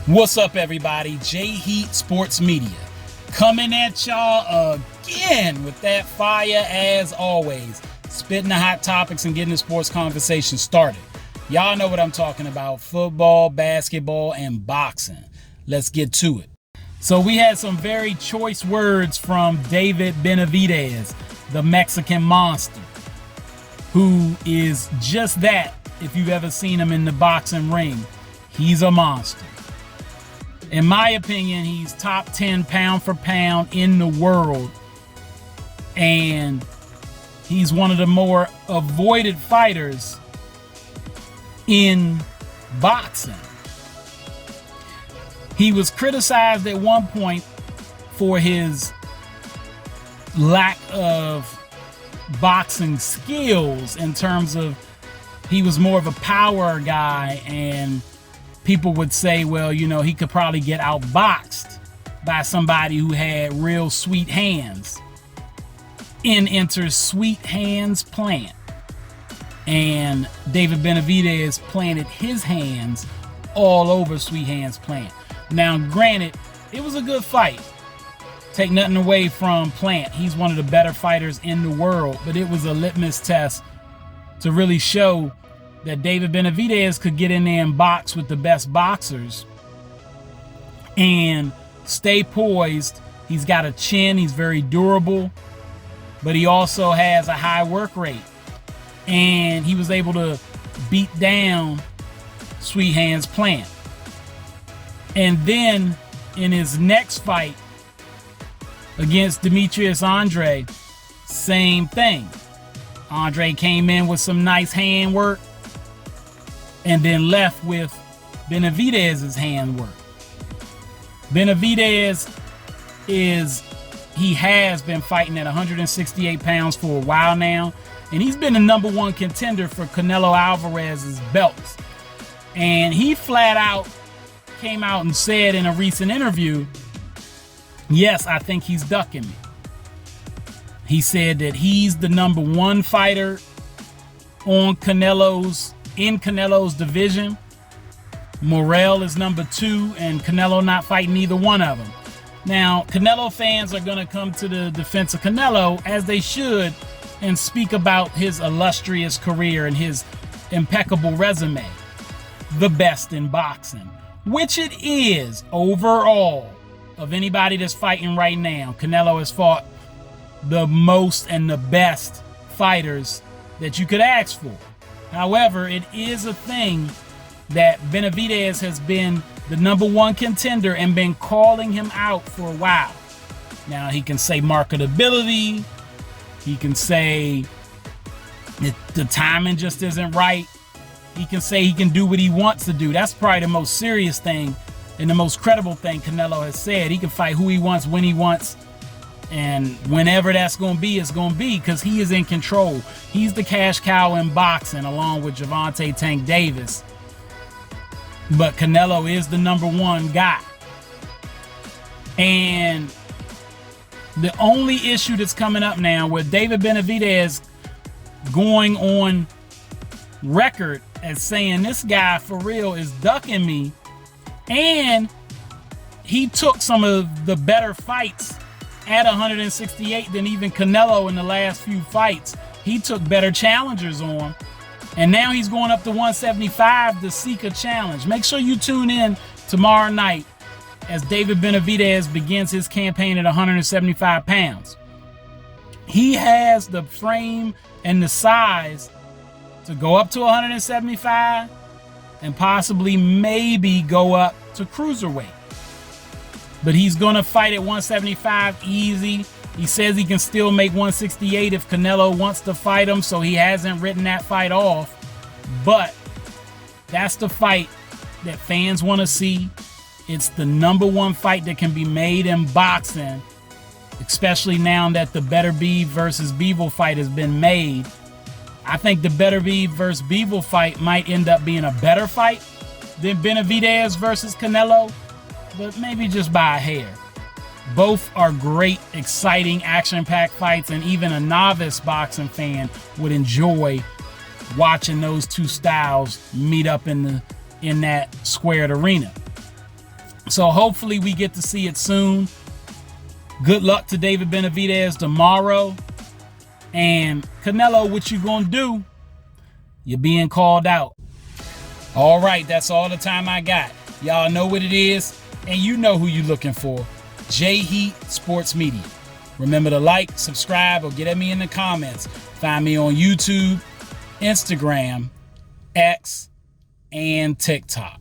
What's up, everybody? J-Heat Sports Media coming at y'all again with that fire as always, spitting the hot topics and getting the sports conversation started. Y'all know what I'm talking about: football, basketball, and boxing. Let's get to it. So we had some very choice words from David Benavidez, the Mexican monster, who is just that. If you've ever seen him in the boxing ring, he's a monster. In my opinion, he's top 10 pound for pound in the world. And he's one of the more avoided fighters in boxing. He was criticized at one point for his lack of boxing skills, in terms of he was more of a power guy, and people would say, well, you know, he could probably get outboxed by somebody who had real sweet hands. In enters Sweet Hands Plant. And David Benavidez planted his hands all over Sweet Hands Plant. Now, granted, it was a good fight. Take nothing away from Plant. He's one of the better fighters in the world. But it was a litmus test to really show that David Benavidez could get in there and box with the best boxers and stay poised. He's got a chin. He's very durable, but he also has a high work rate. And he was able to beat down Sweet Hands Plant. And then in his next fight against Demetrius Andre, same thing. Andre came in with some nice hand work and then left with Benavidez's hand work. Benavidez has been fighting at 168 pounds for a while now, and he's been the number one contender for Canelo Alvarez's belts. And he flat out came out and said in a recent interview, yes, I think he's ducking me. He said that he's the number one fighter in Canelo's division. Morrell is number two, and Canelo not fighting either one of them. Now, Canelo fans are going to come to the defense of Canelo, as they should, and speak about his illustrious career and his impeccable resume. The best in boxing, which it is overall. Of anybody that's fighting right now, Canelo has fought the most and the best fighters that you could ask for. However, it is a thing that Benavidez has been the number one contender and been calling him out for a while. Now, he can say marketability. He can say that the timing just isn't right. He can say he can do what he wants to do. That's probably the most serious thing and the most credible thing Canelo has said. He can fight who he wants, when he wants, and whenever that's going to be, it's going to be, because he is in control. He's the cash cow in boxing, along with Gervonta Tank Davis. But Canelo is the number one guy. And the only issue that's coming up now with David Benavidez going on record as saying this guy for real is ducking me, and he took some of the better fights at 168 than even Canelo in the last few fights. He took better challengers on, and now he's going up to 175 to seek a challenge. Make sure you tune in tomorrow night as David Benavidez begins his campaign at 175 pounds. He has the frame and the size to go up to 175 and possibly maybe go up to cruiserweight. But he's going to fight at 175 easy. He says he can still make 168 if Canelo wants to fight him, so he hasn't written that fight off. But that's the fight that fans want to see. It's the number one fight that can be made in boxing, especially now that the Beterbiev versus Bivol fight has been made. I think the Beterbiev versus Bivol fight might end up being a better fight than Benavidez versus Canelo, but maybe just by a hair. Both are great, exciting, action-packed fights, and even a novice boxing fan would enjoy watching those two styles meet up in that squared arena. So hopefully we get to see it soon. Good luck to David Benavidez tomorrow. And Canelo, what you gonna do? You're being called out. All right, that's all the time I got. Y'all know what it is, and you know who you're looking for. J Heat Sports Media. Remember to like, subscribe, or get at me in the comments. Find me on YouTube, Instagram, X, and TikTok.